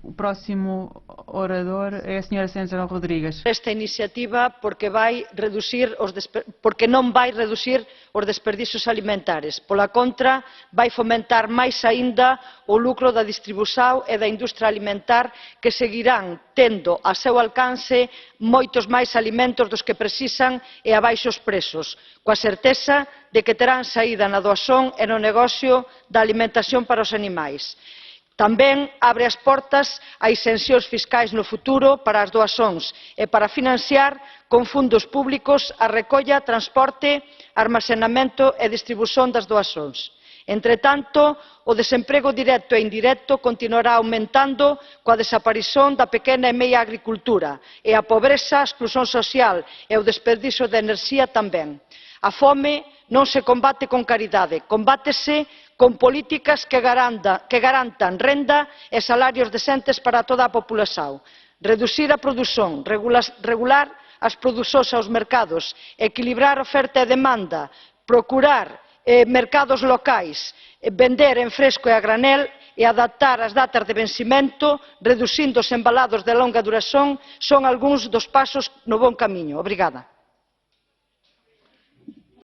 O próximo orador é a Sra. Sandra Rodrigues. Esta iniciativa porque non vai reducir os desperdicios alimentares. Pola contra, vai fomentar máis aínda o lucro da distribución e da industria alimentar, que seguirán tendo a seu alcance moitos máis alimentos dos que precisan e a baixos prezos, coa certeza de que terán saída na doazón e no negocio da alimentación para os animais. Tamén abre as portas a exencións fiscais no futuro para as doazóns e para financiar con fondos públicos a recolla, transporte, armazenamento e distribución das doazóns. Entretanto, o desemprego directo e indirecto continuará aumentando coa desaparición da pequena e media agricultura, e a pobreza, a exclusión social e o desperdicio de enerxía tamén. A fome non se combate con caridade, combátese con políticas que garantan renda e salarios decentes para toda a populación. Reducir a produción, regular as producións aos mercados, equilibrar oferta e demanda, procurar mercados locais, vender en fresco e a granel e adaptar as datas de vencimento, reducindo os embalados de longa duración, son algúns dos pasos no bon camiño. Obrigada.